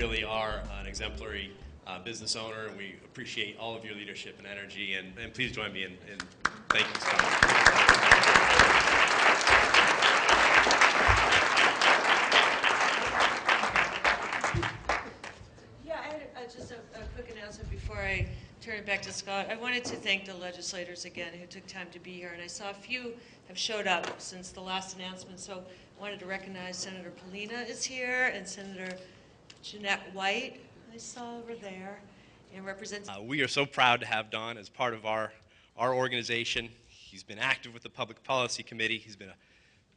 really are an exemplary business owner, and we appreciate all of your leadership and energy. And please join me in thanking Scott. Just a quick announcement before I turn it back to Scott. I wanted to thank the legislators again who took time to be here, and I saw a few have showed up since the last announcement, so I wanted to recognize Senator Polina is here, and Senator Jeanette White I saw over there, and Representative. We are so proud to have Don as part of our organization. He's been active with the Public Policy Committee. He's been a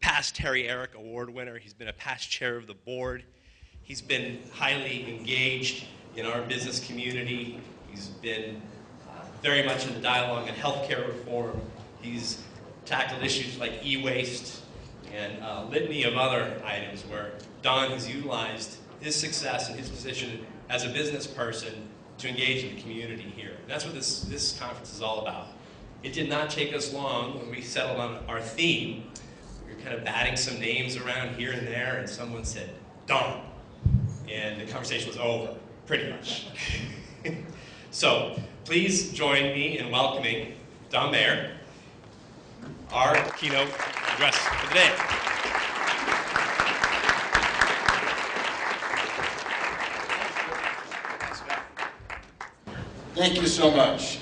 past Harry Eric Award winner. He's been a past chair of the board. He's been highly engaged in our business community. He's been very much in the dialogue on healthcare reform. He's tackled issues like e-waste and a litany of other items where Don has utilized his success and his position as a business person to engage in the community here. And that's what this conference is all about. It did not take us long when we settled on our theme. We were kind of batting some names around here and there, and someone said, Don. And the conversation was over. Pretty much. So please join me in welcoming Don Mayer, our keynote address for the day. Thank you so much.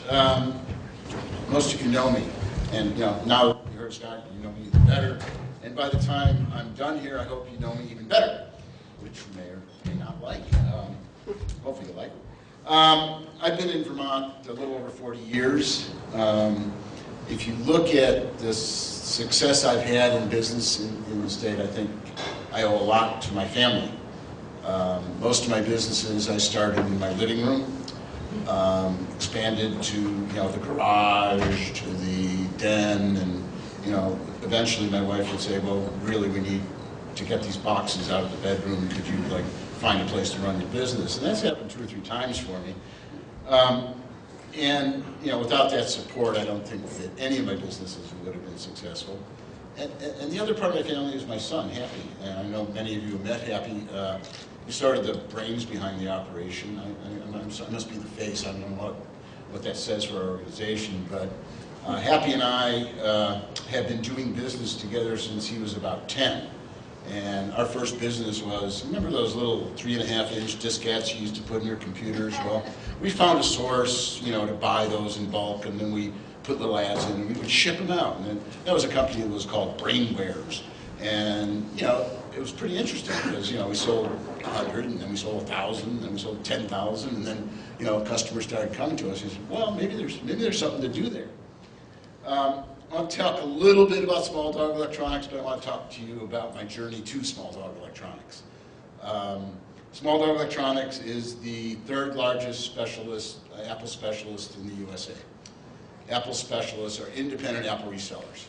Most of you know me, and now you heard Scott, you know me even better. And by the time I'm done here, I hope you know me even better, which you may or may not like. Hopefully you like it. I've been in Vermont a little over 40 years. If you look at the success I've had in business in the state, I think I owe a lot to my family. Most of my businesses I started in my living room, expanded to the garage, to the den, and eventually my wife would say, well, really we need to get these boxes out of the bedroom. Could you find a place to run your business? And that's happened 2 or 3 times for me. And without that support, I don't think that any of my businesses would have been successful. And the other part of my family is my son, Happy. And I know many of you have met Happy. He started the brains behind the operation. I must be the face. I don't know what that says for our organization. But Happy and I have been doing business together since he was about 10. And our first business was, remember those little 3.5-inch diskettes you used to put in your computers? Well, we found a source, to buy those in bulk, and then we put little ads in, and we would ship them out. And then that was a company that was called Brainwares. And, it was pretty interesting because, we sold 100, and then we sold 1,000, and then we sold 10,000, and then, customers started coming to us and said, well, maybe there's something to do there. I want to talk a little bit about small dog electronics, but I want to talk to you about my journey to small dog electronics. Small dog electronics is the 3rd largest Apple specialist in the USA. Apple specialists are independent Apple resellers.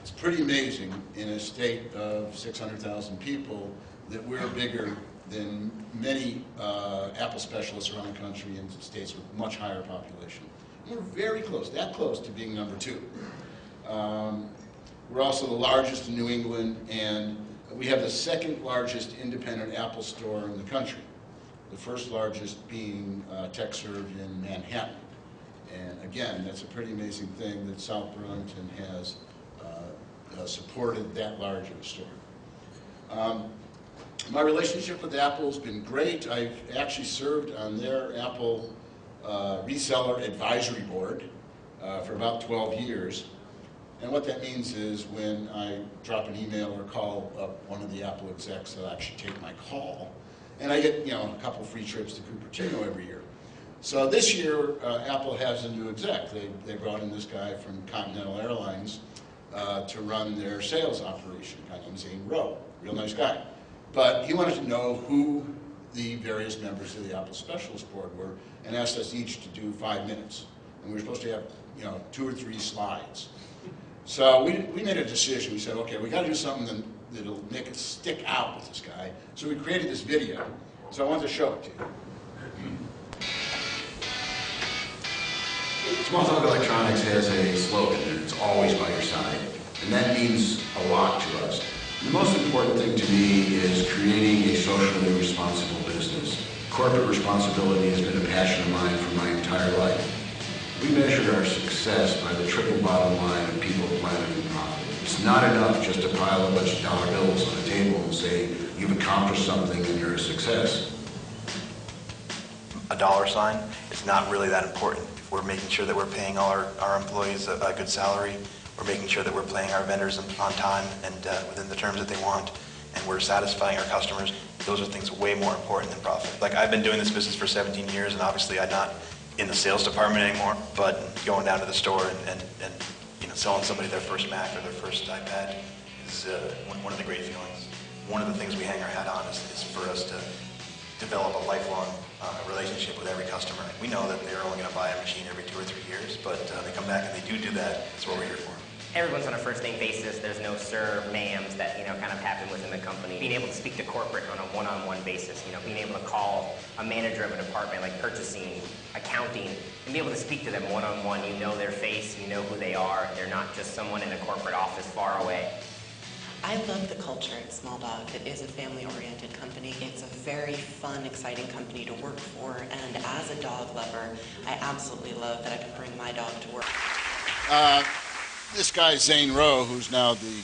It's pretty amazing in a state of 600,000 people that we're bigger than many Apple specialists around the country in states with much higher population. We're very close, that close to being number 2. We're also the largest in New England, and we have the 2nd largest independent Apple store in the country. The 1st largest being TechServe in Manhattan. And again, that's a pretty amazing thing that South Burlington has supported that large of a store. My relationship with Apple has been great. I've actually served on their Apple reseller advisory board for about 12 years. And what that means is when I drop an email or call up one of the Apple execs, they'll actually take my call. And I get a couple free trips to Cupertino every year. So this year, Apple has a new exec. They brought in this guy from Continental Airlines to run their sales operation. A guy named Zane Rowe, real nice guy. But he wanted to know who the various members of the Apple Specialist Board were, and asked us each to do 5 minutes. And we were supposed to have 2 or 3 slides. So we made a decision. We said, okay, we got to do something that'll make it stick out with this guy. So we created this video. So I wanted to show it to you. Small Dog Electronics has a slogan, it's always by your side. And that means a lot to us. The most important thing to me is creating a socially responsible Corporate responsibility has been a passion of mine for my entire life. We measure our success by the triple bottom line of people, planet, and profit. It's not enough just to pile a bunch of dollar bills on a table and say you've accomplished something and you're a success. A dollar sign is not really that important. If we're making sure that we're paying all our employees a good salary, we're making sure that we're paying our vendors on time and within the terms that they want, and we're satisfying our customers, those are things way more important than profit. Like, I've been doing this business for 17 years, and obviously I'm not in the sales department anymore, but going down to the store and you know, selling somebody their first Mac or their first iPad is one of the great feelings. One of the things we hang our hat on is for us to develop a lifelong relationship with every customer. We know that they're only going to buy a machine every 2 or 3 years, but they come back and they do that. That's what we're here for. Everyone's on a first-name basis. There's no sir, ma'ams that, you know, kind of happen within the company. Being able to speak to corporate on a one-on-one basis, you know, being able to call a manager of a department like purchasing, accounting, and be able to speak to them one-on-one. You know their face, you know who they are. They're not just someone in a corporate office far away. I love the culture at Small Dog. It is a family-oriented company. It's a very fun, exciting company to work for, and as a dog lover, I absolutely love that I can bring my dog to work. This guy Zane Rowe, who's now the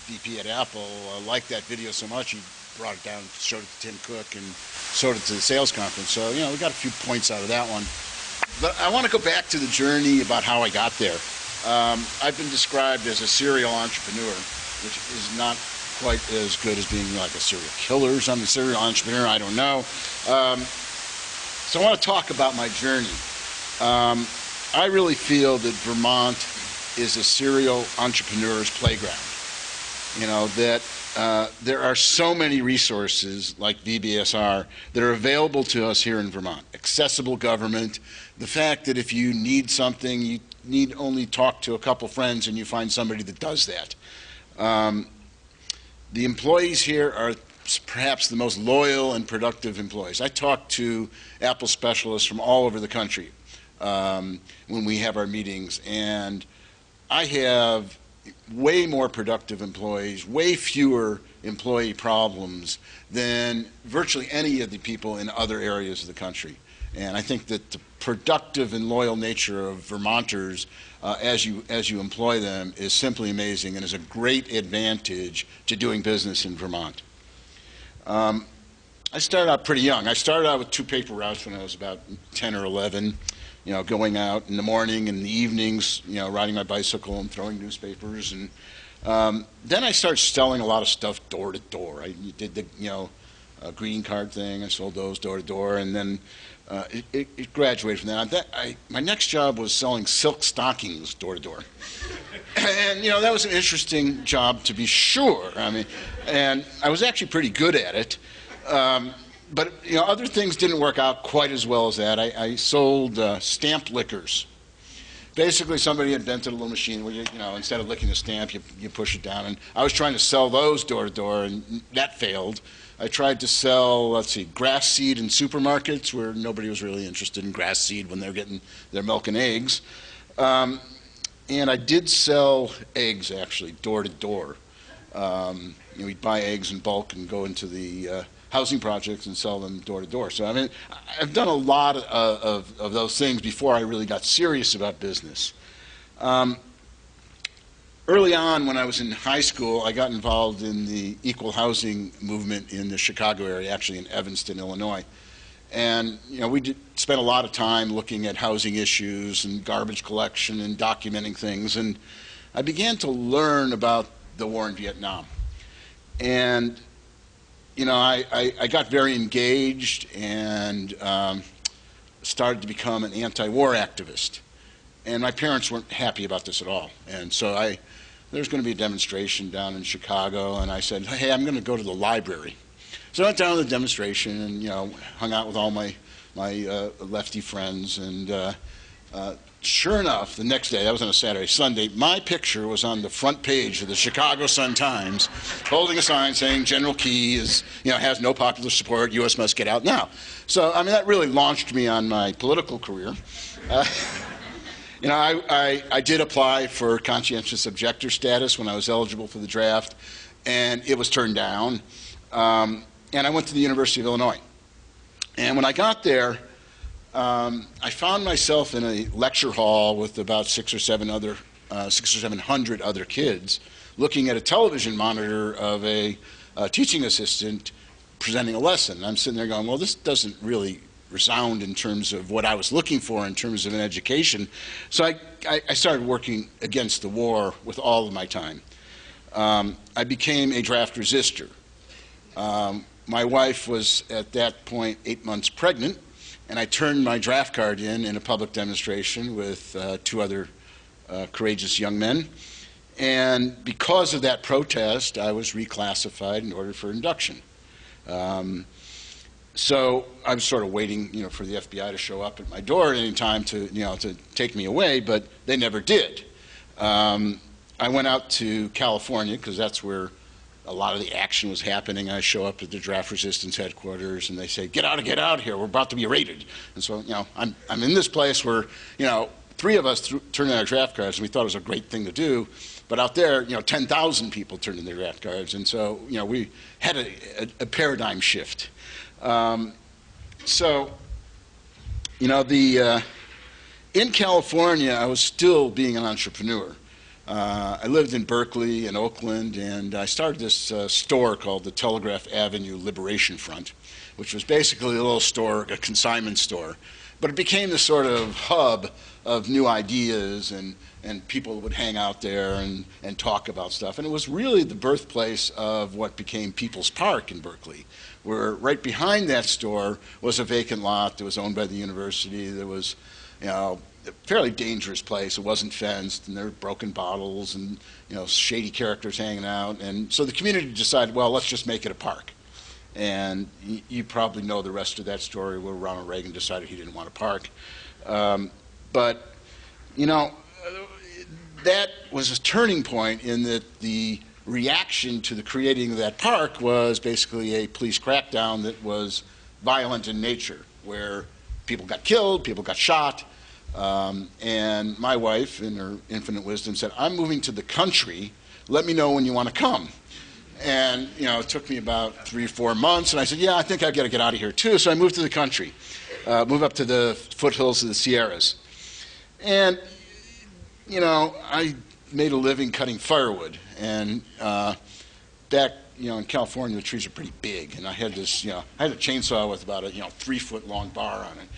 VP at Apple, liked that video so much he brought it down, showed it to Tim Cook, and showed it to the sales conference. So we got a few points out of that one. But I want to go back to the journey about how I got there. I've been described as a serial entrepreneur, which is not quite as good as being like a serial killer or something. Serial entrepreneur, I don't know. So I want to talk about my journey. I really feel that Vermont is a serial entrepreneur's playground. That there are so many resources like VBSR that are available to us here in Vermont. Accessible government, the fact that if you need something, you need only talk to a couple friends and you find somebody that does that. The employees here are perhaps the most loyal and productive employees. I talk to Apple specialists from all over the country when we have our meetings, and I have way more productive employees, way fewer employee problems than virtually any of the people in other areas of the country. And I think that the productive and loyal nature of Vermonters as you employ them is simply amazing and is a great advantage to doing business in Vermont. I started out pretty young. I started out with 2 paper routes when I was about 10 or 11. Going out in the morning and in the evenings, riding my bicycle and throwing newspapers. And then I started selling a lot of stuff door to door. I did the, greeting card thing. I sold those door to door, and then it graduated from that. My next job was selling silk stockings door to door. And, that was an interesting job to be sure. And I was actually pretty good at it. But other things didn't work out quite as well as that. I sold stamped liquors. Basically, somebody invented a little machine where instead of licking the stamp, you push it down. And I was trying to sell those door to door, and that failed. I tried to sell, grass seed in supermarkets where nobody was really interested in grass seed when they're getting their milk and eggs. And I did sell eggs, actually, door to door. We'd buy eggs in bulk and go into the housing projects and sell them door to door. So I've done a lot of those things before I really got serious about business. Early on, when I was in high school, I got involved in the equal housing movement in the Chicago area, actually in Evanston, Illinois. And we spent a lot of time looking at housing issues and garbage collection and documenting things. And I began to learn about the war in Vietnam. And I got very engaged and started to become an anti-war activist. And my parents weren't happy about this at all. And so there's going to be a demonstration down in Chicago, and I said, hey, I'm going to go to the library. So I went down to the demonstration and, hung out with all my lefty friends. And sure enough, the next day, that was on a Saturday, Sunday, my picture was on the front page of the Chicago Sun-Times, holding a sign saying General Key has no popular support, U.S. must get out now. So, that really launched me on my political career. I did apply for conscientious objector status when I was eligible for the draft, and it was turned down. And I went to the University of Illinois. And when I got there, I found myself in a lecture hall with about 600 or 700 other kids, looking at a television monitor of a teaching assistant presenting a lesson. I'm sitting there going, well, this doesn't really resound in terms of what I was looking for in terms of an education. So I started working against the war with all of my time. I became a draft resistor. My wife was at that point 8 months pregnant, and I turned my draft card in a public demonstration with 2 other courageous young men. And because of that protest, I was reclassified in order for induction. So I was sort of waiting, for the FBI to show up at my door at any time to take me away, but they never did. I went out to California because that's where a lot of the action was happening. I show up at the draft resistance headquarters, and they say, "Get out of here! We're about to be raided." And so, I'm in this place where, 3 of us turned in our draft cards, and we thought it was a great thing to do. But out there, 10,000 people turned in their draft cards, and so, we had a paradigm shift. In California, I was still being an entrepreneur. I lived in Berkeley and Oakland, and I started this store called the Telegraph Avenue Liberation Front, which was basically a little store, a consignment store. But it became this sort of hub of new ideas, and people would hang out there and talk about stuff. And it was really the birthplace of what became People's Park in Berkeley, where right behind that store was a vacant lot that was owned by the university. There was, a fairly dangerous place. It wasn't fenced, and there were broken bottles and, shady characters hanging out. And so the community decided, well, let's just make it a park. And you probably know the rest of that story, where Ronald Reagan decided he didn't want a park. But that was a turning point in that the reaction to the creating of that park was basically a police crackdown that was violent in nature, where people got killed, people got shot. And my wife, in her infinite wisdom, said, "I'm moving to the country. Let me know when you want to come." And, it took me about 3 or 4 months, and I said, yeah, I think I've got to get out of here too. So I moved to the country, moved up to the foothills of the Sierras. And, I made a living cutting firewood. And back, in California, the trees are pretty big. And I had this, I had a chainsaw with about a, 3-foot long bar on it.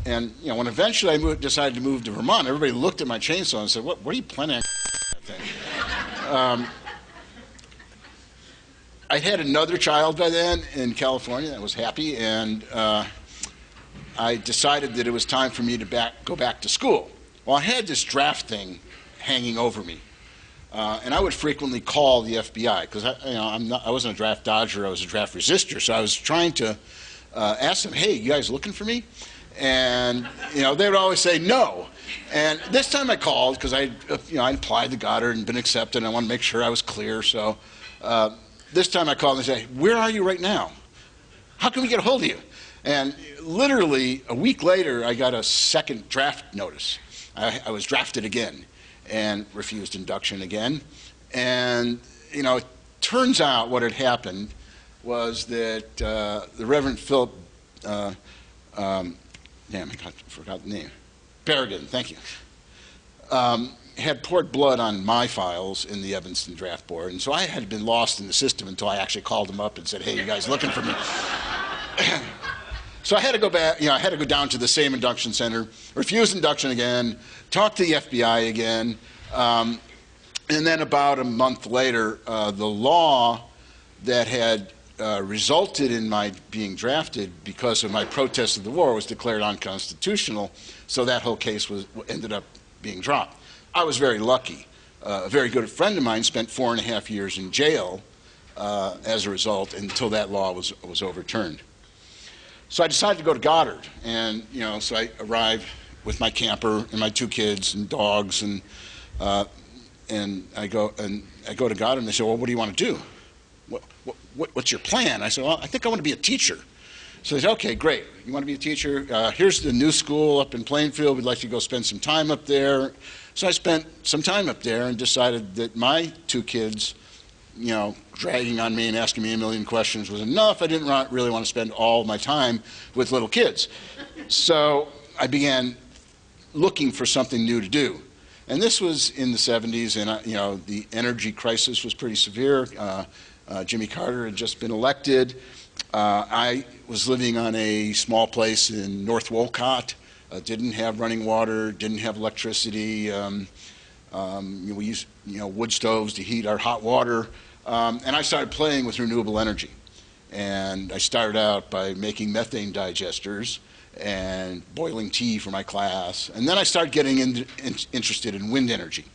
And when eventually I decided to move to Vermont, everybody looked at my chainsaw and said, what are you planning on that thing? I had another child by then in California that was happy, and I decided that it was time for me to go back to school. Well, I had this draft thing hanging over me, and I would frequently call the FBI because I wasn't a draft dodger, I was a draft resistor. So I was trying to ask them, "Hey, you guys looking for me?" And they would always say no. And this time I called because I applied to Goddard and been accepted, and I wanted to make sure I was clear. So. This time I called and they say, "Where are you right now? How can we get a hold of you?" And literally a week later, I got a second draft notice. I was drafted again and refused induction again. And, it turns out what had happened was that the Reverend Philip, I forgot the name, Berrigan, thank you. Had poured blood on my files in the Evanston Draft Board, and so I had been lost in the system until I actually called them up and said, "Hey, you guys looking for me?" So I had to go back, I had to go down to the same induction center, refuse induction again, talk to the FBI again, and then about a month later, the law that had resulted in my being drafted because of my protest of the war was declared unconstitutional, so that whole case ended up being dropped. I was very lucky. A very good friend of mine spent 4.5 years in jail as a result until that law was overturned. So I decided to go to Goddard, and so I arrived with my camper and my 2 kids and dogs, and I go to Goddard, and they say, "Well, what do you want to do? What's your plan?" I said, "Well, I think I want to be a teacher." So they said, "Okay, great. You want to be a teacher? Here's the new school up in Plainfield. We'd like you to go spend some time up there." So I spent some time up there and decided that my 2 kids, dragging on me and asking me a million questions was enough. I didn't really want to spend all my time with little kids. So I began looking for something new to do. And this was in the 70s, and the energy crisis was pretty severe. Jimmy Carter had just been elected. I was living on a small place in North Wolcott, didn't have running water, didn't have electricity. We used wood stoves to heat our hot water. And I started playing with renewable energy. And I started out by making methane digesters and boiling tea for my class. And then I started getting interested in wind energy.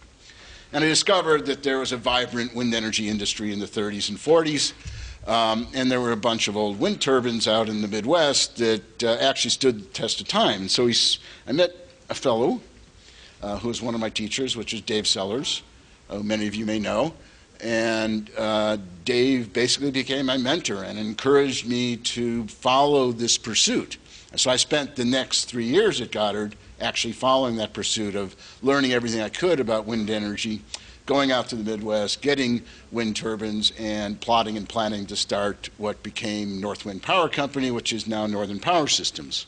And I discovered that there was a vibrant wind energy industry in the 30s and 40s. And there were a bunch of old wind turbines out in the Midwest that actually stood the test of time. So I met a fellow who was one of my teachers, which is Dave Sellers, who many of you may know. And Dave basically became my mentor and encouraged me to follow this pursuit. So I spent the next 3 years at Goddard actually following that pursuit of learning everything I could about wind energy, going out to the Midwest, getting wind turbines, and plotting and planning to start what became North Wind Power Company, which is now Northern Power Systems.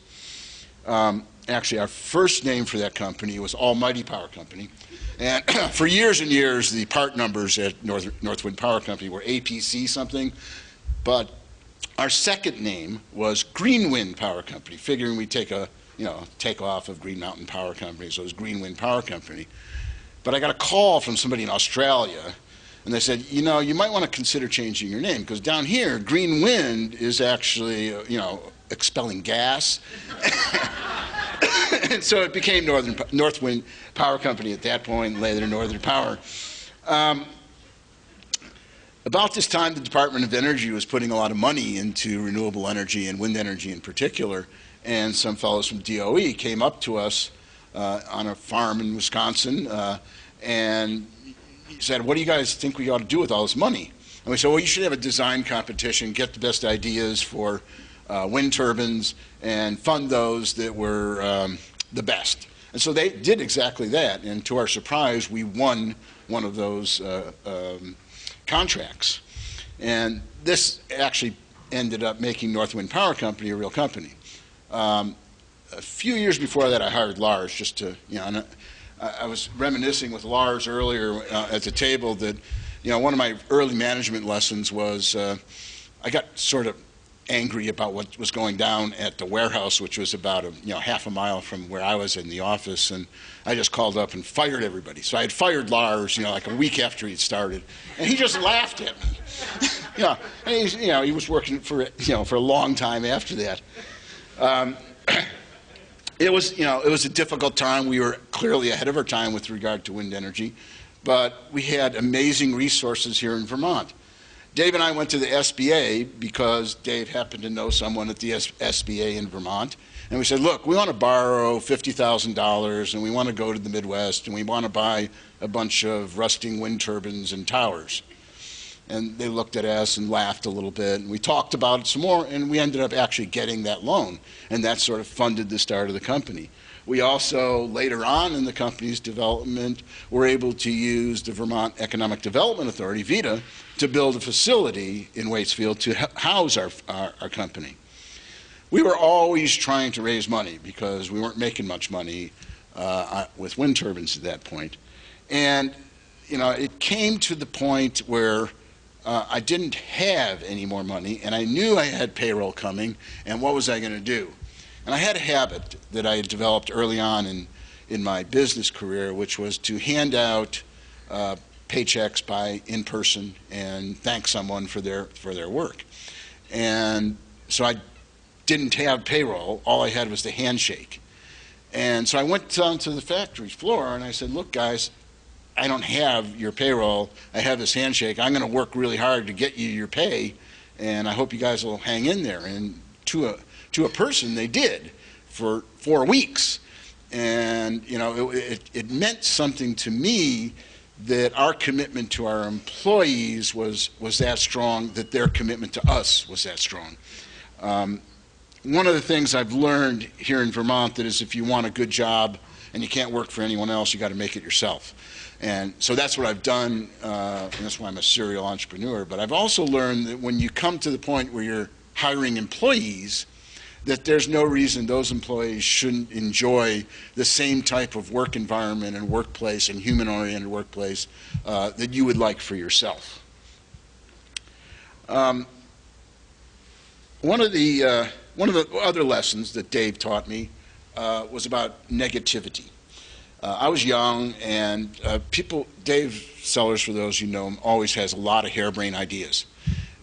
Actually, our first name for that company was Almighty Power Company. And for years and years, the part numbers at North Wind Power Company were APC something, but our second name was Green Wind Power Company, figuring we'd take off of Green Mountain Power Company, so it was Green Wind Power Company. But I got a call from somebody in Australia, and they said, you might want to consider changing your name, because down here, Green Wind is actually, expelling gas. And so it became North Wind Power Company at that point, and later Northern Power. About this time, the Department of Energy was putting a lot of money into renewable energy and wind energy in particular, and some fellows from DOE came up to us on a farm in Wisconsin and said, what do you guys think we ought to do with all this money? And we said, well, you should have a design competition, get the best ideas for wind turbines, and fund those that were the best. And so they did exactly that, and to our surprise, we won one of those contracts. And this actually ended up making North Wind Power Company a real company. A few years before that, I hired Lars just to, and I was reminiscing with Lars earlier at the table that, one of my early management lessons was I got sort of angry about what was going down at the warehouse, which was about half a mile from where I was in the office, and I just called up and fired everybody. So I had fired Lars, like a week after he'd started, and he just laughed at me. And he was working for for a long time after that. It was a difficult time. We were clearly ahead of our time with regard to wind energy, but we had amazing resources here in Vermont. Dave and I went to the SBA because Dave happened to know someone at the SBA in Vermont. And we said, look, we want to borrow $50,000 and we want to go to the Midwest and we want to buy a bunch of rusting wind turbines and towers. And they looked at us and laughed a little bit. And we talked about it some more and we ended up actually getting that loan. And that sort of funded the start of the company. We also, later on in the company's development, were able to use the Vermont Economic Development Authority, VEDA, to build a facility in Waitsfield to house our company. We were always trying to raise money because we weren't making much money with wind turbines at that point. And, it came to the point where I didn't have any more money, and I knew I had payroll coming, and what was I going to do? And I had a habit that I had developed early on in my business career, which was to hand out paychecks in person and thank someone for their work. And so I didn't have payroll. All I had was the handshake. And so I went down to the factory floor and I said, look, guys, I don't have your payroll. I have this handshake. I'm going to work really hard to get you your pay, and I hope you guys will hang in there. And to a person, they did for 4 weeks. And, it meant something to me that our commitment to our employees was that strong, that their commitment to us was that strong. One of the things I've learned here in Vermont that is if you want a good job, and you can't work for anyone else. You got to make it yourself. And so that's what I've done, and that's why I'm a serial entrepreneur. But I've also learned that when you come to the point where you're hiring employees, that there's no reason those employees shouldn't enjoy the same type of work environment and workplace and human-oriented workplace that you would like for yourself. One of the other lessons that Dave taught me was about negativity. I was young, and Dave Sellers, for those you know him, always has a lot of harebrained ideas.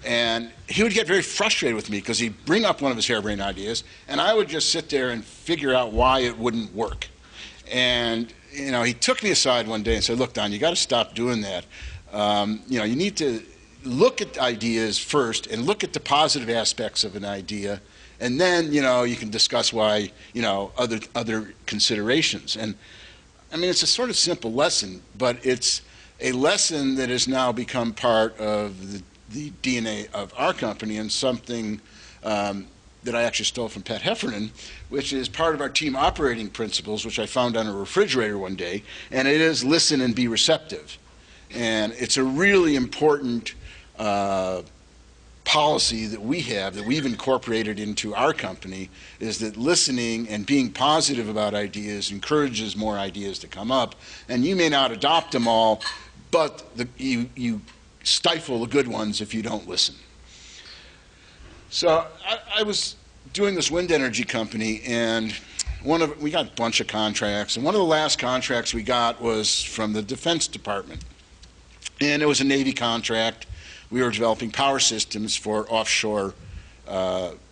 And he would get very frustrated with me because he'd bring up one of his harebrained ideas, and I would just sit there and figure out why it wouldn't work. And you know, he took me aside one day and said, "Look, Don, you got to stop doing that. You know, you need to look at ideas first and look at the positive aspects of an idea, and then you know you can discuss why other considerations." And I mean, it's a sort of simple lesson, but it's a lesson that has now become part of the DNA of our company, and something that I actually stole from Pat Heffernan, which is part of our team operating principles, which I found on a refrigerator one day, and it is listen and be receptive. And it's a really important policy that we have, that we've incorporated into our company, is that listening and being positive about ideas encourages more ideas to come up. And you may not adopt them all, but you stifle the good ones if you don't listen. So I was doing this wind energy company, and we got a bunch of contracts, and one of the last contracts we got was from the Defense Department. And it was a Navy contract. We were developing power systems for offshore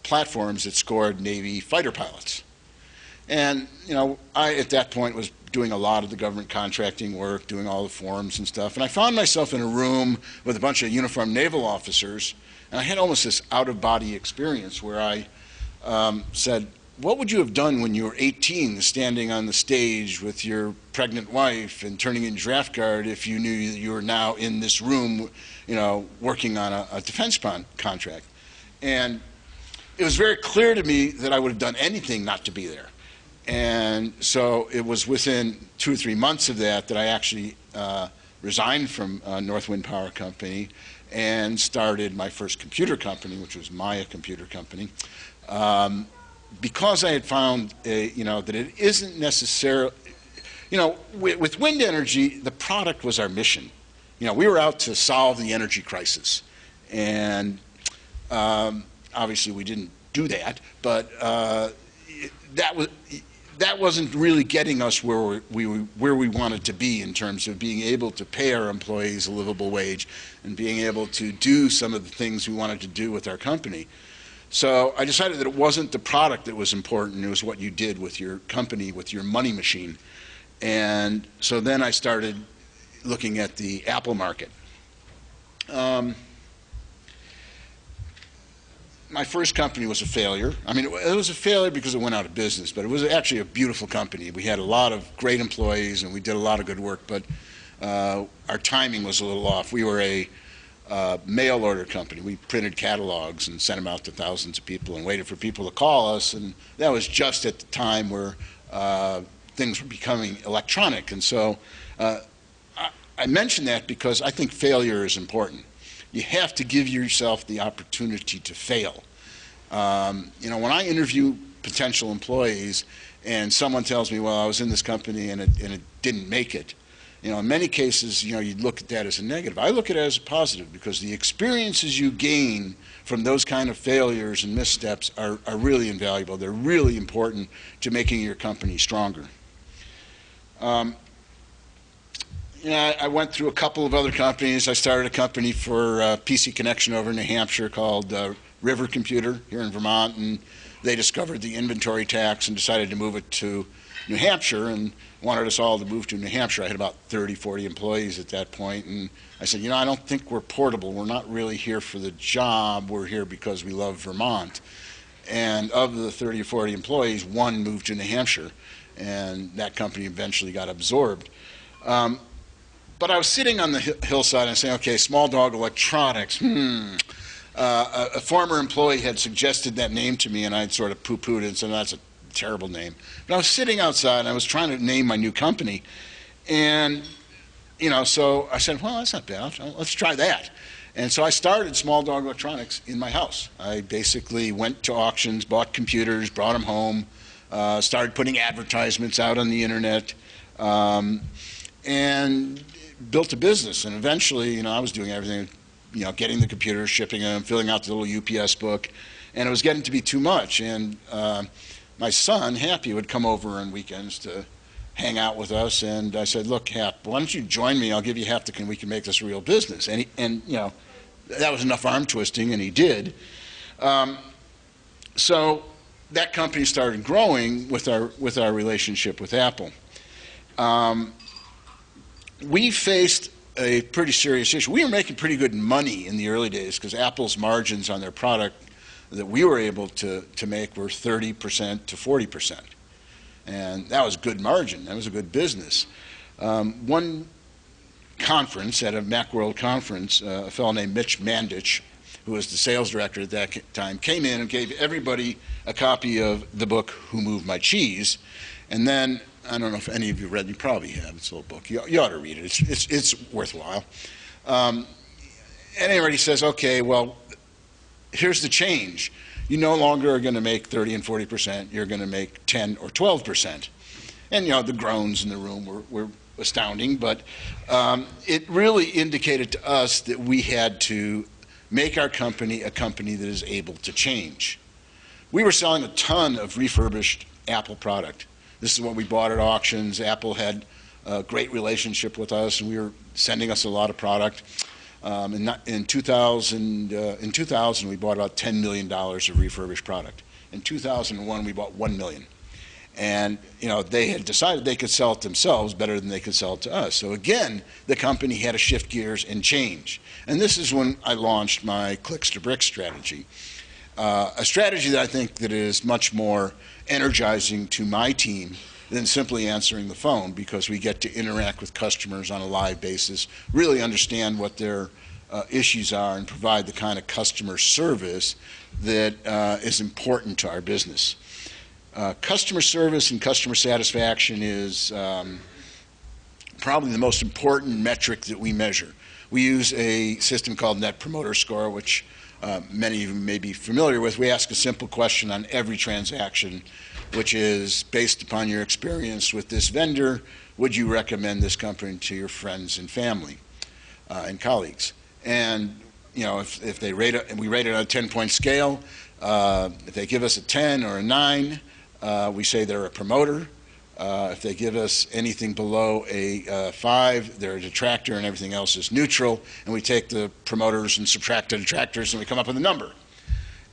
platforms that scored Navy fighter pilots. And you know, I at that point was doing a lot of the government contracting work, doing all the forms and stuff. And I found myself in a room with a bunch of uniformed naval officers, and I had almost this out-of-body experience where I said, "What would you have done when you were 18, standing on the stage with your pregnant wife and turning in draft guard, if you knew that you were now in this room, you know, working on a defense contract?" And it was very clear to me that I would have done anything not to be there. And so it was within 2 or 3 months of that I actually resigned from North Wind Power Company and started my first computer company, which was Maya Computer Company. Because I had found, that it isn't necessarily, with wind energy, the product was our mission. We were out to solve the energy crisis, and obviously we didn't do that, but that wasn't really getting us where we wanted to be in terms of being able to pay our employees a livable wage and being able to do some of the things we wanted to do with our company. So I decided that it wasn't the product that was important, it was what you did with your company, with your money machine. And so then I started looking at the Apple market. My first company was a failure. I mean, it was a failure because it went out of business, but it was actually a beautiful company. We had a lot of great employees and we did a lot of good work, but our timing was a little off. We were a mail order company. We printed catalogs and sent them out to thousands of people and waited for people to call us, and that was just at the time where things were becoming electronic. And so I mention that because I think failure is important. You have to give yourself the opportunity to fail. When I interview potential employees and someone tells me, well, I was in this company and it didn't make it, in many cases, you'd look at that as a negative. I look at it as a positive because the experiences you gain from those kind of failures and missteps are really invaluable. They're really important to making your company stronger. I went through a couple of other companies. I started a company for PC Connection over in New Hampshire called River Computer here in Vermont, and they discovered the inventory tax and decided to move it to New Hampshire and wanted us all to move to New Hampshire. I had about 30, 40 employees at that point, and I said, I don't think we're portable. We're not really here for the job. We're here because we love Vermont. And of the 30 or 40 employees, one moved to New Hampshire, and that company eventually got absorbed. But I was sitting on the hillside and saying, okay, Small Dog Electronics, A former employee had suggested that name to me, and I'd sort of poo-pooed it and said, terrible name. But I was sitting outside and I was trying to name my new company. And, so I said, well, that's not bad. Let's try that. And so I started Small Dog Electronics in my house. I basically went to auctions, bought computers, brought them home, started putting advertisements out on the internet, and built a business. And eventually, I was doing everything, getting the computers, shipping them, filling out the little UPS book, and it was getting to be too much. And my son, Happy, would come over on weekends to hang out with us, and I said, look, Hap, why don't you join me? I'll give you half the, we can make this a real business. And that was enough arm twisting, and he did. So that company started growing with our relationship with Apple. We faced a pretty serious issue. We were making pretty good money in the early days because Apple's margins on their product that we were able to make were 30% to 40%. And that was a good margin. That was a good business. One conference, at a Macworld conference, a fellow named Mitch Mandich, who was the sales director at that time, came in and gave everybody a copy of the book, Who Moved My Cheese. And then, I don't know if any of you read it, you probably have, it's a little book. You ought to read it, it's worthwhile. At any rate, he says, okay, well, here's the change. You no longer are going to make 30 and 40%, you're going to make 10 or 12%. And the groans in the room were astounding, but it really indicated to us that we had to make our company a company that is able to change. We were selling a ton of refurbished Apple product. This is what we bought at auctions. Apple had a great relationship with us, and we were sending us a lot of product. In 2000, we bought about $10 million of refurbished product. In 2001, we bought $1 million. And they had decided they could sell it themselves better than they could sell it to us. So again, the company had to shift gears and change. And this is when I launched my Clicks to Bricks strategy. A strategy that I think that is much more energizing to my team than simply answering the phone, because we get to interact with customers on a live basis, really understand what their issues are, and provide the kind of customer service that is important to our business. Customer service and customer satisfaction is probably the most important metric that we measure. We use a system called Net Promoter Score, which many of you may be familiar with. We ask a simple question on every transaction, which is, based upon your experience with this vendor, would you recommend this company to your friends and family and colleagues? And if they rate it, and we rate it on a 10-point scale, if they give us a 10 or a 9, we say they're a promoter. If they give us anything below a 5, they're a detractor, and everything else is neutral. And we take the promoters and subtract the detractors, and we come up with a number.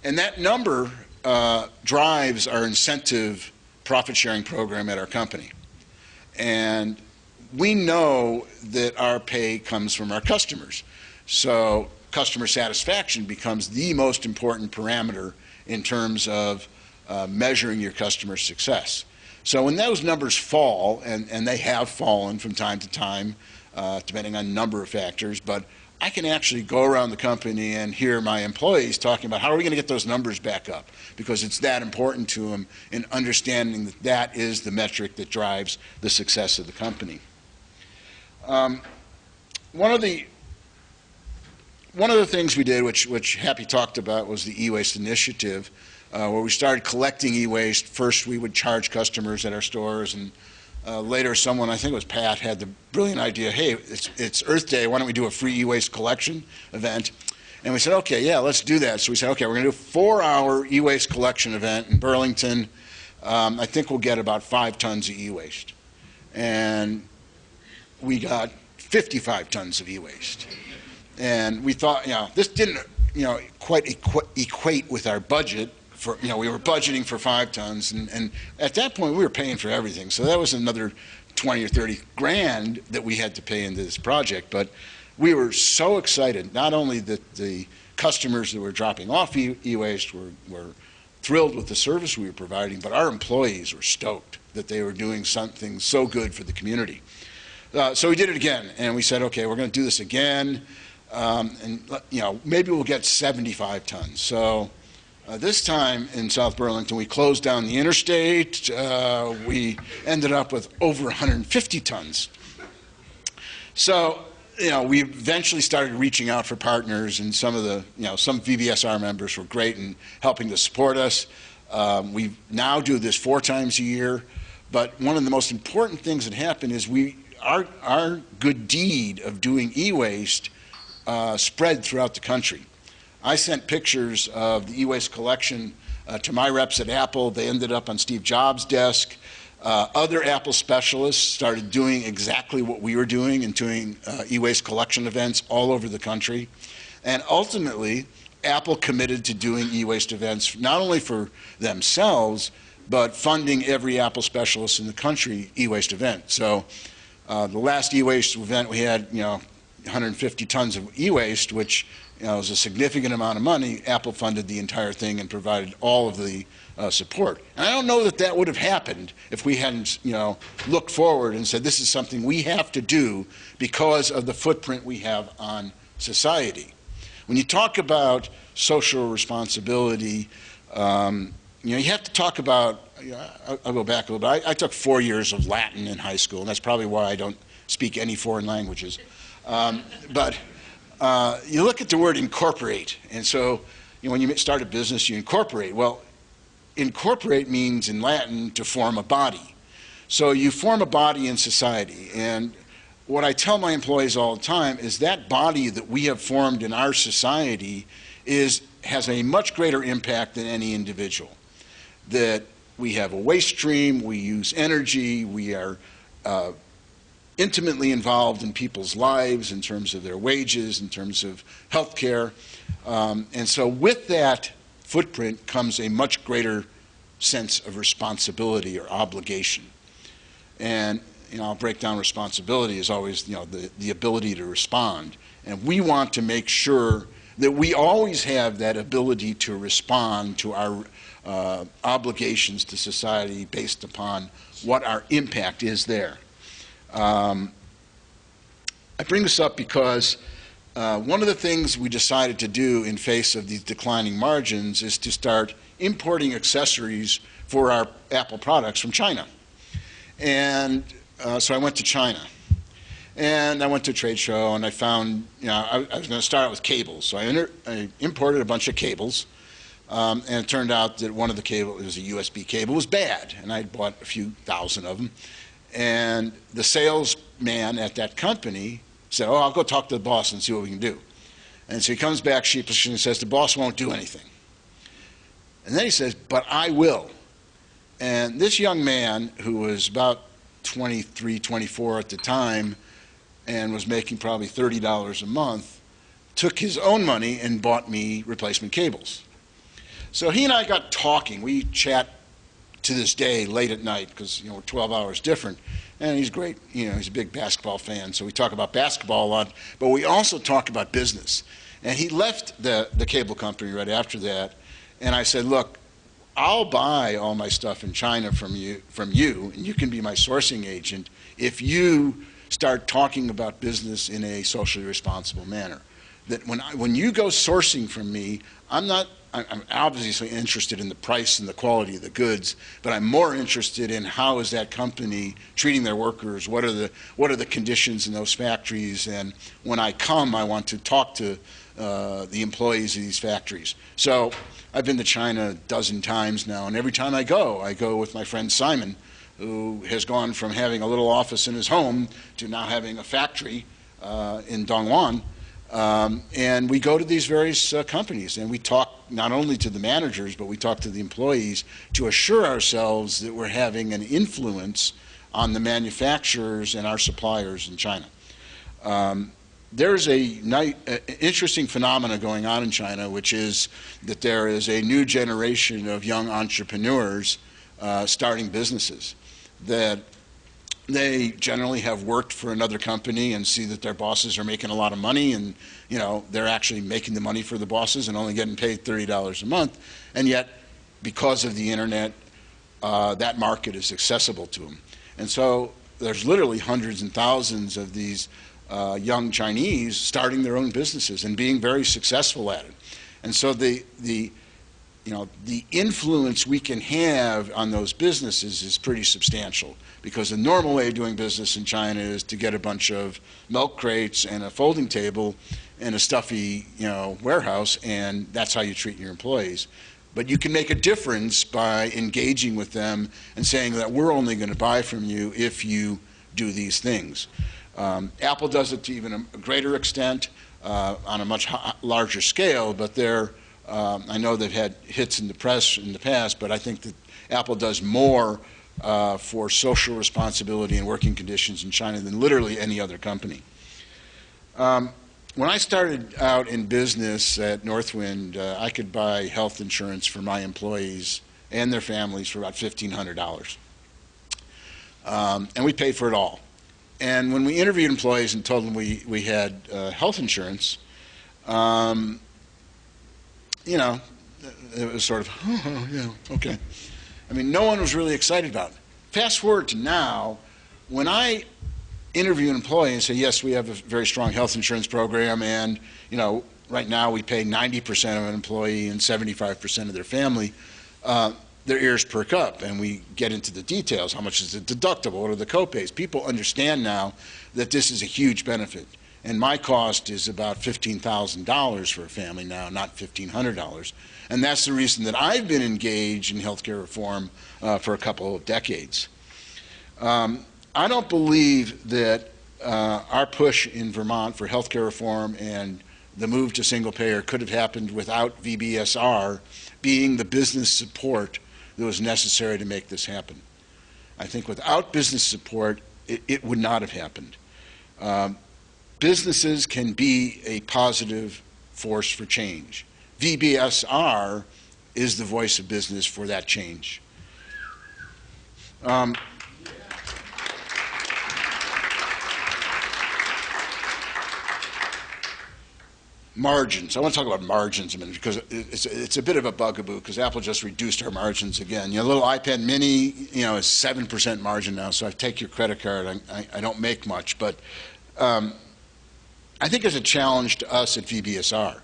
And that number drives our incentive profit-sharing program at our company. And we know that our pay comes from our customers. So customer satisfaction becomes the most important parameter in terms of measuring your customer success. So when those numbers fall, and they have fallen from time to time, depending on a number of factors, but I can actually go around the company and hear my employees talking about how are we going to get those numbers back up, because it's that important to them in understanding that that is the metric that drives the success of the company. One of the things we did, which Happy talked about, was the e-waste initiative, where we started collecting e-waste. First, we would charge customers at our stores, and later someone, I think it was Pat, had the brilliant idea, hey, it's Earth Day, why don't we do a free e-waste collection event? And we said, okay, yeah, let's do that. So we said, okay, we're going to do a 4-hour e-waste collection event in Burlington. I think we'll get about 5 tons of e-waste. And we got 55 tons of e-waste. And we thought, this didn't, quite equate with our budget. We were budgeting for 5 tons, and at that point we were paying for everything. So that was another 20 or 30 grand that we had to pay into this project. But we were so excited, not only that the customers that were dropping off e-waste were thrilled with the service we were providing, but our employees were stoked that they were doing something so good for the community. So we did it again, and we said, okay, we're going to do this again, and maybe we'll get 75 tons. So This time in South Burlington, we closed down the interstate. We ended up with over 150 tons. So, we eventually started reaching out for partners, and some of the, some VBSR members were great in helping to support us. We now do this 4 times a year, but one of the most important things that happened is our good deed of doing e-waste spread throughout the country. I sent pictures of the e-waste collection to my reps at Apple. They ended up on Steve Jobs' desk. Other Apple specialists started doing exactly what we were doing and doing e-waste collection events all over the country. And ultimately, Apple committed to doing e-waste events not only for themselves, but funding every Apple specialist in the country e-waste event. So the last e-waste event we had, 150 tons of e-waste, which was a significant amount of money. Apple funded the entire thing and provided all of the support. And I don't know that that would have happened if we hadn't, looked forward and said this is something we have to do because of the footprint we have on society. When you talk about social responsibility, you have to talk about. I'll go back a little bit. I took 4 years of Latin in high school, and that's probably why I don't speak any foreign languages. But you look at the word incorporate, and so when you start a business, you incorporate. Well, incorporate means in Latin to form a body. So you form a body in society, and what I tell my employees all the time is that body that we have formed in our society has a much greater impact than any individual. That we have a waste stream, we use energy, we are intimately involved in people's lives in terms of their wages, in terms of health care. And so with that footprint comes a much greater sense of responsibility or obligation. And I'll break down responsibility as always, the ability to respond. And we want to make sure that we always have that ability to respond to our obligations to society based upon what our impact is there. I bring this up because one of the things we decided to do in face of these declining margins is to start importing accessories for our Apple products from China. And so I went to China. And I went to a trade show, and I found, I was going to start out with cables. So I imported a bunch of cables, and it turned out that one of the cables, it was a USB cable, was bad. And I bought a few thousand of them. And the salesman at that company said, I'll go talk to the boss and see what we can do. And so he comes back sheepishly and says, the boss won't do anything. And then he says, but I will. And this young man, who was about 23, 24 at the time, and was making probably $30 a month, took his own money and bought me replacement cables. So he and I got talking. We chat to this day late at night because we're 12 hours different. And he's great. He's a big basketball fan, so we talk about basketball a lot. But we also talk about business. And he left the cable company right after that. And I said, look, I'll buy all my stuff in China from you, and you can be my sourcing agent if you start talking about business in a socially responsible manner. That when you go sourcing from me, I'm obviously interested in the price and the quality of the goods, but I'm more interested in how is that company treating their workers, what are the conditions in those factories, and when I come, I want to talk to the employees of these factories. So I've been to China a dozen times now, and every time I go with my friend Simon, who has gone from having a little office in his home to now having a factory in Dongguan. And we go to these various companies, and we talk not only to the managers, but we talk to the employees to assure ourselves that we're having an influence on the manufacturers and our suppliers in China. There's an interesting phenomena going on in China, which is that there is a new generation of young entrepreneurs starting businesses that they generally have worked for another company and see that their bosses are making a lot of money, and they're actually making the money for the bosses and only getting paid $30 a month. And yet, because of the internet, that market is accessible to them. And so there's literally hundreds and thousands of these young Chinese starting their own businesses and being very successful at it. And so the the influence we can have on those businesses is pretty substantial, because the normal way of doing business in China is to get a bunch of milk crates and a folding table and a stuffy, warehouse, and that's how you treat your employees. But you can make a difference by engaging with them and saying that we're only going to buy from you if you do these things. Apple does it to even a greater extent on a much larger scale, but I know they've had hits in the press in the past, but I think that Apple does more for social responsibility and working conditions in China than literally any other company. When I started out in business at Northwind, I could buy health insurance for my employees and their families for about $1,500. And we paid for it all. And when we interviewed employees and told them we had health insurance, it was sort of, oh, yeah, okay. I mean, no one was really excited about it. Fast forward to now, when I interview an employee and say, yes, we have a very strong health insurance program, and right now we pay 90% of an employee and 75% of their family, their ears perk up, and we get into the details. How much is the deductible? What are the copays? People understand now that this is a huge benefit. And my cost is about $15,000 for a family now, not $1,500. And that's the reason that I've been engaged in healthcare reform for a couple of decades. I don't believe that our push in Vermont for healthcare reform and the move to single payer could have happened without VBSR being the business support that was necessary to make this happen. I think without business support, it would not have happened. Businesses can be a positive force for change. VBSR is the voice of business for that change. Margins. I want to talk about margins a minute, because it's a bit of a bugaboo, because Apple just reduced our margins again. The little iPad mini, is 7% margin now, so I take your credit card. I don't make much, but I think it's a challenge to us at VBSR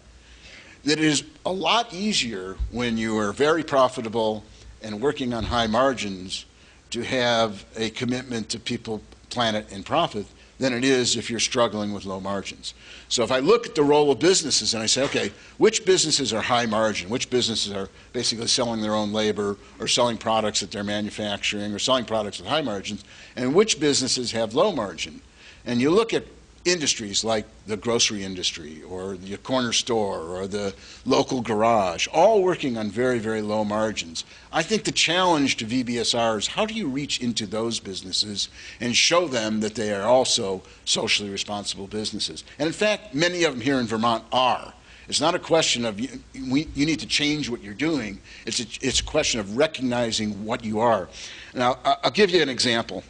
that it is a lot easier when you are very profitable and working on high margins to have a commitment to people, planet, and profit than it is if you're struggling with low margins. So if I look at the role of businesses and I say, okay, which businesses are high margin? Which businesses are basically selling their own labor or selling products that they're manufacturing or selling products with high margins? And which businesses have low margin? And you look at industries like the grocery industry or the corner store or the local garage, all working on very, very low margins. I think the challenge to VBSR is how do you reach into those businesses and show them that they are also socially responsible businesses? And in fact, many of them here in Vermont are. It's not a question of you need to change what you're doing. It's a question of recognizing what you are. Now, I'll give you an example.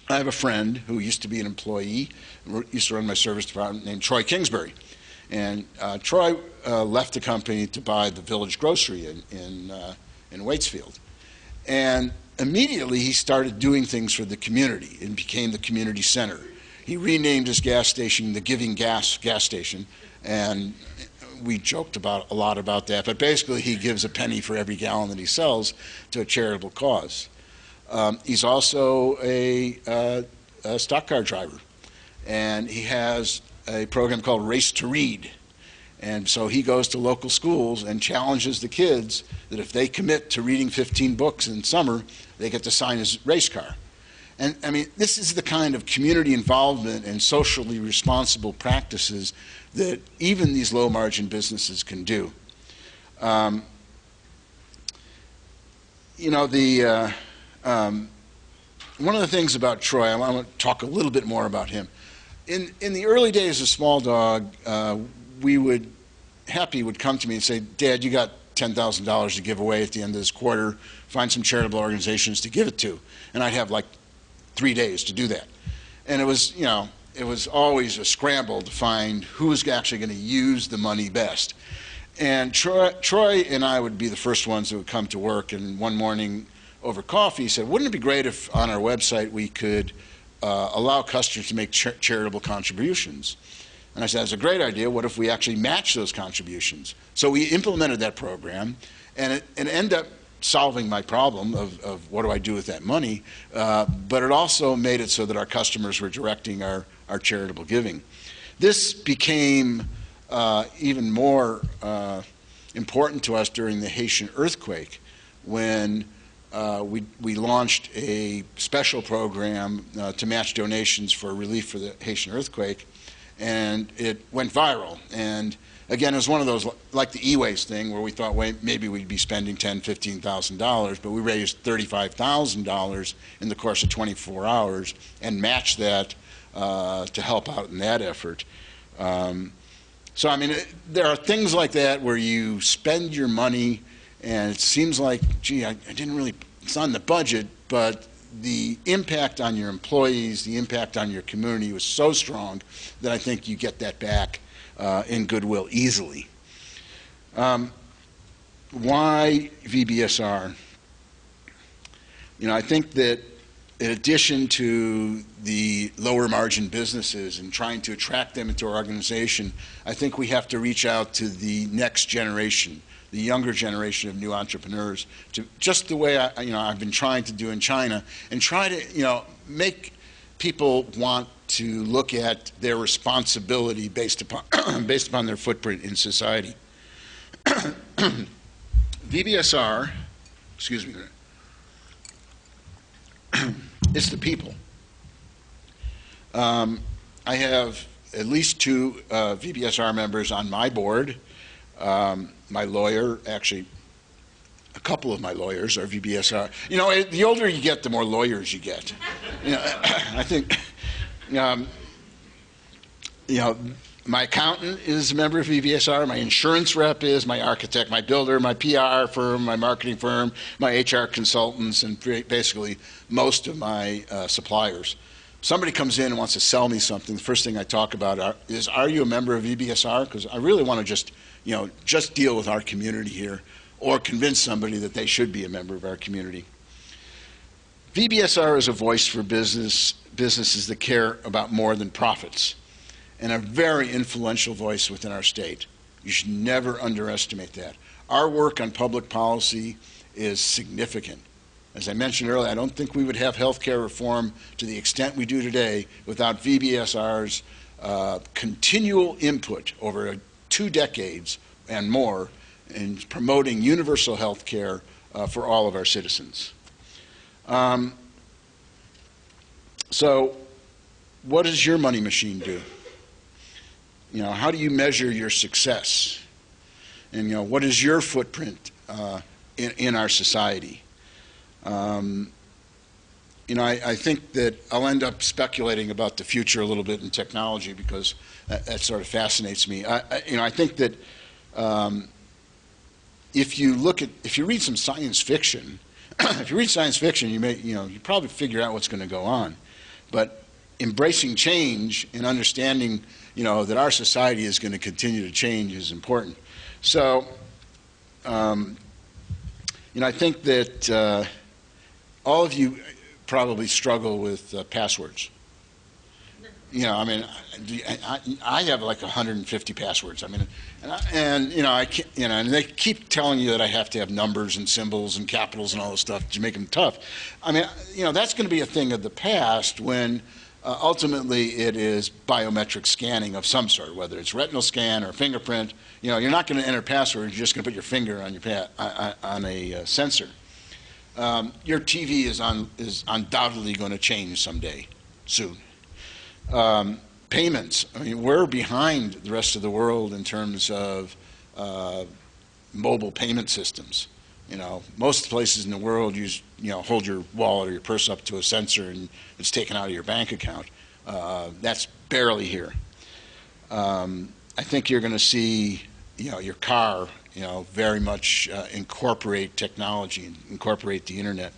I have a friend who used to be an employee, used to run my service department, named Troy Kingsbury. And Troy left the company to buy the Village Grocery in Waitsfield. And immediately he started doing things for the community and became the community center. He renamed his gas station the Giving Gas station, and we joked a lot about that. But basically he gives a penny for every gallon that he sells to a charitable cause. He's also a stock car driver, and he has a program called Race to Read. And so he goes to local schools and challenges the kids that if they commit to reading 15 books in summer, they get to sign his race car. And I mean, this is the kind of community involvement and socially responsible practices that even these low margin businesses can do. One of the things about Troy, I want to talk a little bit more about him. In the early days of Small Dog, Happy would come to me and say, Dad, you got $10,000 to give away at the end of this quarter, find some charitable organizations to give it to. And I'd have like 3 days to do that. And it was always a scramble to find who's actually going to use the money best. And Troy and I would be the first ones that would come to work, and one morning over coffee he said, wouldn't it be great if on our website we could allow customers to make charitable contributions? And I said, that's a great idea. What if we actually match those contributions? So we implemented that program, and it ended up solving my problem of what do I do with that money, but it also made it so that our customers were directing our charitable giving. This became even more important to us during the Haitian earthquake, when we launched a special program to match donations for relief for the Haitian earthquake, and it went viral. And again, it was one of those, like the e-waste thing, where we thought, wait, maybe we'd be spending $10,000, $15,000, but we raised $35,000 in the course of 24 hours and matched that to help out in that effort. So I mean, there are things like that where you spend your money and it seems like, gee, I didn't really, it's not in the budget, but the impact on your employees, the impact on your community was so strong that I think you get that back in goodwill easily. Why VBSR? You know, I think that in addition to the lower margin businesses and trying to attract them into our organization, I think we have to reach out to the next generation, the younger generation of new entrepreneurs, to just the way I've been trying to do in China, and try to make people want to look at their responsibility based upon their footprint in society. VBSR, excuse me, it's the people. I have at least 2 VBSR members on my board. My lawyer, actually, a couple of my lawyers are VBSR. You know, the older you get, the more lawyers you get. I think, my accountant is a member of VBSR, my insurance rep is, my architect, my builder, my PR firm, my marketing firm, my HR consultants, and basically most of my suppliers. Somebody comes in and wants to sell me something, the first thing I talk about is, are you a member of VBSR? Because I really want to just deal with our community here, or convince somebody that they should be a member of our community. VBSR is a voice for businesses that care about more than profits, and a very influential voice within our state. You should never underestimate that. Our work on public policy is significant. As I mentioned earlier, I don't think we would have health care reform to the extent we do today without VBSR's continual input over 2 decades and more in promoting universal health care for all of our citizens. So what does your money machine do? How do you measure your success? And what is your footprint in our society? I think that I'll end up speculating about the future a little bit in technology, because that sort of fascinates me. I think that if you read some science fiction, if you read science fiction, you probably figure out what's going to go on. But embracing change and understanding, that our society is going to continue to change is important. So, I think that all of you probably struggle with passwords. I have like 150 passwords. And they keep telling you that I have to have numbers and symbols and capitals and all this stuff to make them tough. That's going to be a thing of the past when ultimately it is biometric scanning of some sort, whether it's retinal scan or fingerprint. You're not going to enter password. You're just going to put your finger on on a sensor. Your TV is undoubtedly going to change someday, soon. Payments. We're behind the rest of the world in terms of mobile payment systems. Most places in the world use, hold your wallet or your purse up to a sensor and it's taken out of your bank account. That's barely here. I think you're going to see, your car, very much incorporate technology, incorporate the internet.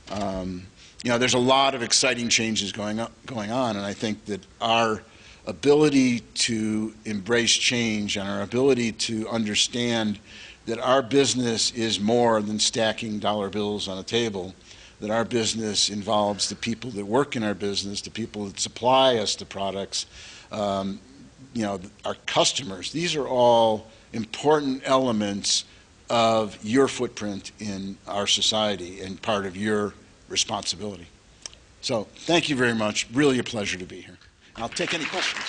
There's a lot of exciting changes going on, and I think that our ability to embrace change and our ability to understand that our business is more than stacking dollar bills on a table, that our business involves the people that work in our business, the people that supply us the products, our customers. These are all important elements of your footprint in our society and part of your responsibility. So thank you very much. Really a pleasure to be here. I'll take any questions.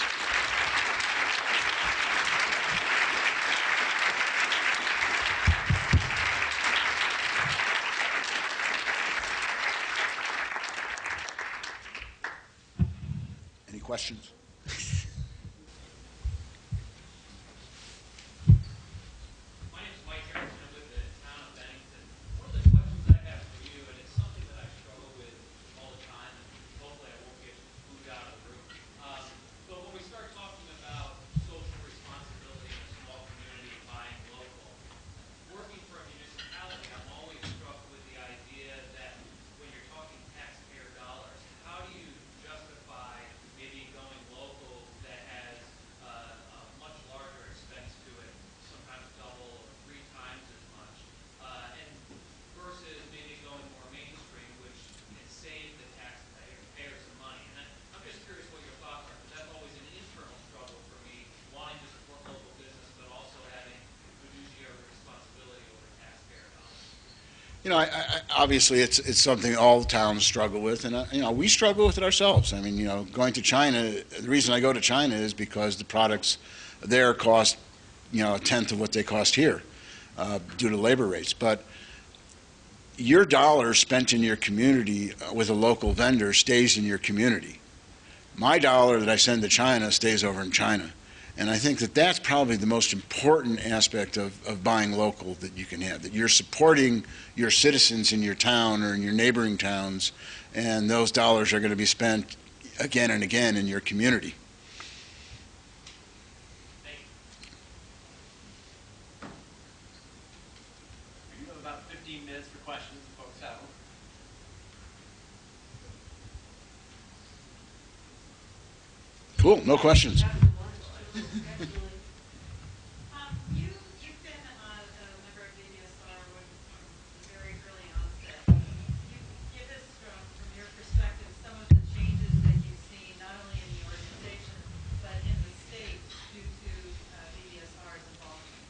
Any questions? Obviously, it's something all towns struggle with, and we struggle with it ourselves. I mean, going to China. The reason I go to China is because the products there cost, a tenth of what they cost here, due to labor rates. But your dollar spent in your community with a local vendor stays in your community. My dollar that I send to China stays over in China. And I think that that's probably the most important aspect of buying local that you can have, that you're supporting your citizens in your town or in your neighboring towns, and those dollars are going to be spent again and again in your community. We have about 15 minutes for questions if folks have them. Cool, no questions. You've been a member of VBSR from the very early onset. You give us, from your perspective, some of the changes that you've seen, not only in the organization, but in the state due to VBSR's involvement.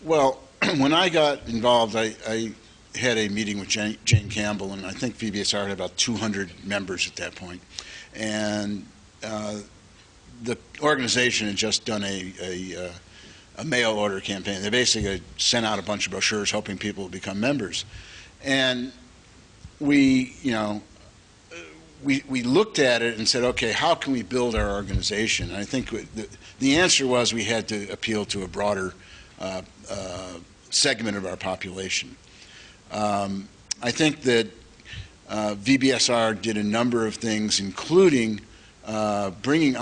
Well, when I got involved, I had a meeting with Jane Campbell, and I think VBSR had about 200 members at that point. And the organization had just done a mail order campaign. They basically sent out a bunch of brochures hoping people would become members. And we looked at it and said, okay, how can we build our organization? And I think the answer was we had to appeal to a broader segment of our population. I think that VBSR did a number of things, including bringing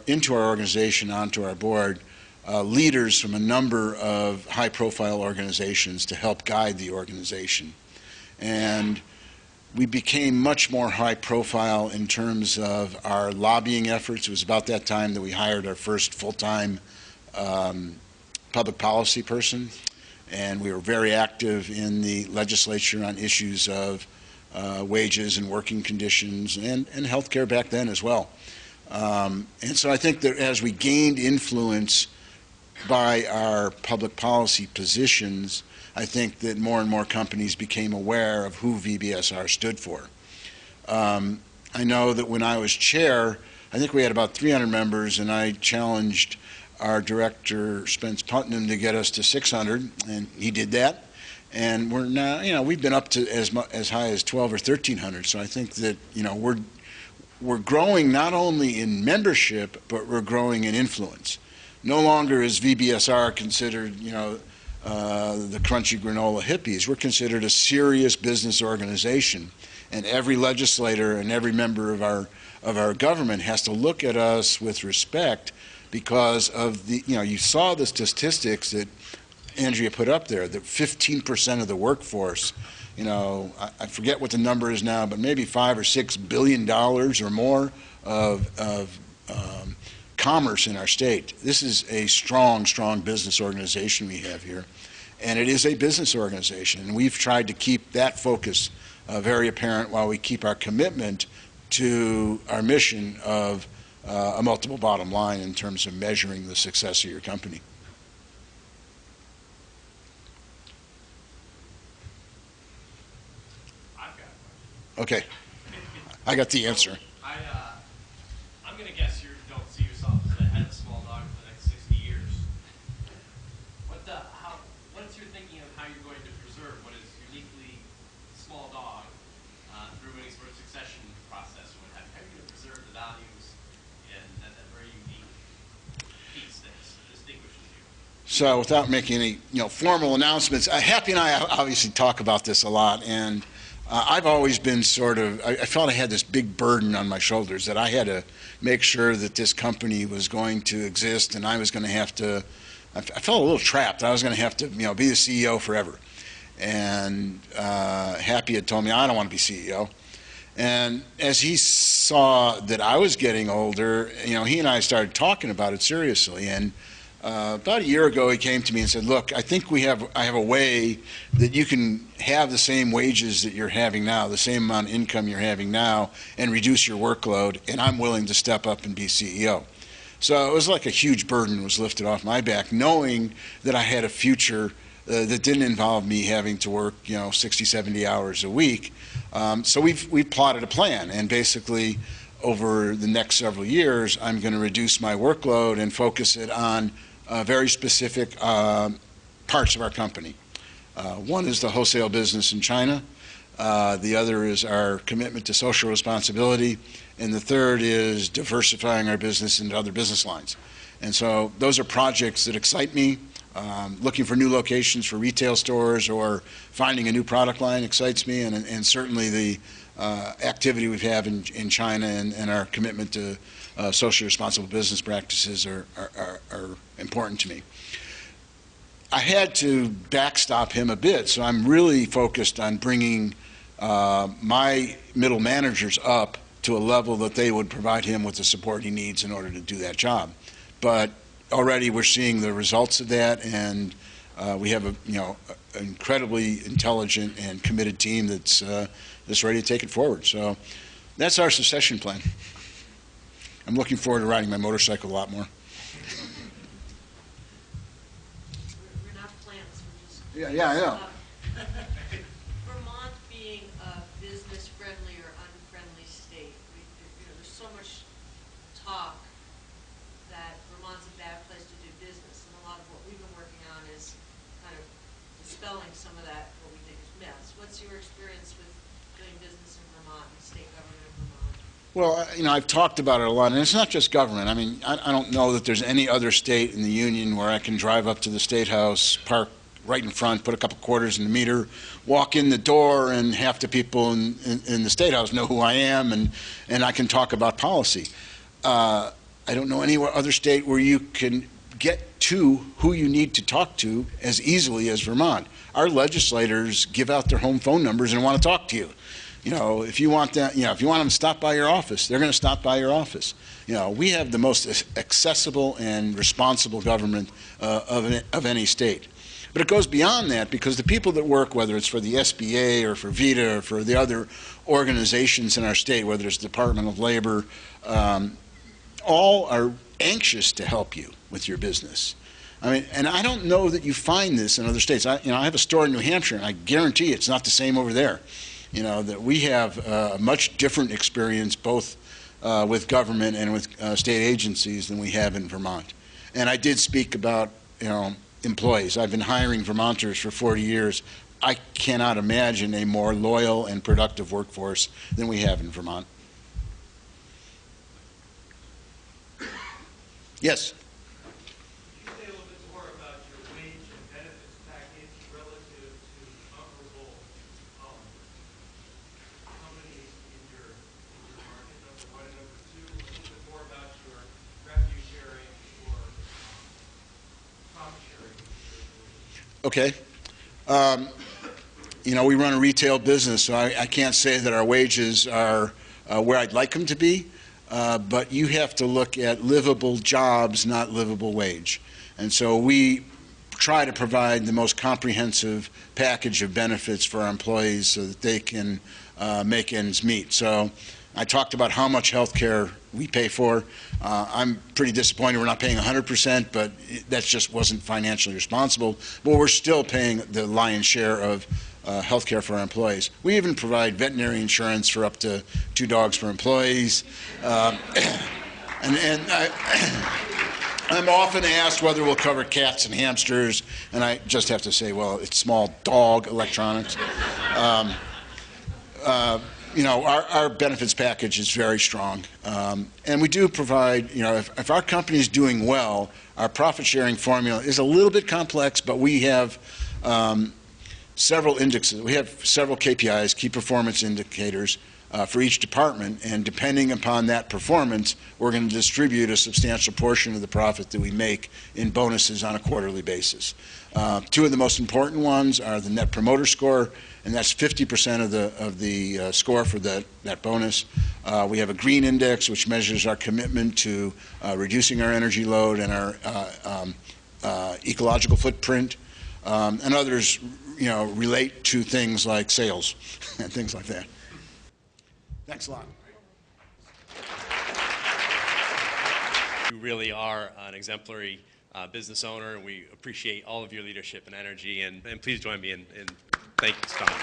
into our organization, onto our board, leaders from a number of high-profile organizations to help guide the organization. And we became much more high-profile in terms of our lobbying efforts. It was about that time that we hired our first full-time public policy person, and we were very active in the legislature on issues of wages and working conditions and health care back then as well. And so I think that as we gained influence by our public policy positions, I think that more and more companies became aware of who VBSR stood for. I know that when I was chair, I think we had about 300 members, and I challenged our director, Spence Putnam, to get us to 600, and he did that. And we're now, we've been up to as high as 1,200 or 1,300. So I think that, we're growing not only in membership, but we're growing in influence. No longer is VBSR considered, the crunchy granola hippies. We're considered a serious business organization, and every legislator and every member of our government has to look at us with respect because of the, you saw the statistics that Andrea put up there, that 15% of the workforce, I forget what the number is now, but maybe $5 or $6 billion or more of commerce in our state. This is a strong, strong business organization we have here, and it is a business organization, and we've tried to keep that focus very apparent while we keep our commitment to our mission of a multiple bottom line in terms of measuring the success of your company. I've got a question. Okay, I got the answer. I'm going to guess you don't see yourself as the head of Small Dog for the next 60 years. What's your thinking of how you're going to preserve what is uniquely Small Dog through any sort of succession process? How are you going to preserve the values and that very unique piece that distinguishes you? So without making any formal announcements, Happy and I obviously talk about this a lot, and I've always been I felt I had this big burden on my shoulders that I had to make sure that this company was going to exist, and I was going to have to, I felt a little trapped. I was going to have to be the CEO forever. And Happy had told me, I don't want to be CEO. And as he saw that I was getting older, he and I started talking about it seriously. And about a year ago, he came to me and said, look, I think I have a way that you can have the same wages that you're having now, the same amount of income you're having now, and reduce your workload, and I'm willing to step up and be CEO. So it was like a huge burden was lifted off my back, knowing that I had a future that didn't involve me having to work 60, 70 hours a week. So we've plotted a plan, and basically over the next several years, I'm going to reduce my workload and focus it on very specific parts of our company. One is the wholesale business in China. The other is our commitment to social responsibility. And the third is diversifying our business into other business lines. And so those are projects that excite me. Looking for new locations for retail stores or finding a new product line excites me. And certainly the activity we have in China and our commitment to socially responsible business practices are important to me. I had to backstop him a bit, so I'm really focused on bringing my middle managers up to a level that they would provide him with the support he needs in order to do that job. But already we're seeing the results of that, and we have an incredibly intelligent and committed team that's ready to take it forward. So that's our succession plan. I'm looking forward to riding my motorcycle a lot more. We're not plants, we're just. Yeah, I know. Vermont being a business-friendly or unfriendly state, there's so much talk that Vermont's a bad place to do business, and a lot of what we've been working on is kind of dispelling some of that, what we think is myths. What's your experience with doing business in Vermont and state government in Vermont? Well, I've talked about it a lot, and it's not just government. I mean, I don't know that there's any other state in the union where I can drive up to the State House, park right in front, put a couple quarters in the meter, walk in the door, and half the people in the State House know who I am, and I can talk about policy. I don't know any other state where you can get to who you need to talk to as easily as Vermont. Our legislators give out their home phone numbers and want to talk to you. If you want that, if you want them to stop by your office, they're going to stop by your office. We have the most accessible and responsible government of any state. But it goes beyond that, because the people that work, whether it's for the SBA or for VITA or for the other organizations in our state, whether it's the Department of Labor, all are anxious to help you with your business. I mean, and I don't know that you find this in other states. I have a store in New Hampshire, and I guarantee it's not the same over there. That we have a much different experience both with government and with state agencies than we have in Vermont. And I did speak about, employees. I've been hiring Vermonters for 40 years. I cannot imagine a more loyal and productive workforce than we have in Vermont. Yes? Can you say a little bit more about your wage and benefits package relative to comparable companies in your market, number one, and number two, a little bit more about your revenue sharing or profit sharing? Okay. We run a retail business, so I can't say that our wages are where I'd like them to be, but you have to look at livable jobs, not livable wage. And so we try to provide the most comprehensive package of benefits for our employees so that they can make ends meet. So I talked about how much health care we pay for. I'm pretty disappointed we're not paying 100%, but that just wasn't financially responsible. But we're still paying the lion's share of health care for our employees. We even provide veterinary insurance for up to 2 dogs per employees. I'm often asked whether we'll cover cats and hamsters, and I just have to say, well, it's small dog electronics. You know, our benefits package is very strong. And we do provide, you know, if our company is doing well, our profit sharing formula is a little bit complex, but we have several indexes. We have several KPIs, key performance indicators, for each department, and depending upon that performance, we're going to distribute a substantial portion of the profit that we make in bonuses on a quarterly basis. 2 of the most important ones are the Net Promoter Score, and that's 50% of the score for that bonus. We have a Green Index, which measures our commitment to reducing our energy load and our ecological footprint, and others, you know, relate to things like sales and things like that. Thanks a lot. You really are an exemplary business owner, and we appreciate all of your leadership and energy. And please join me in thanking Scott.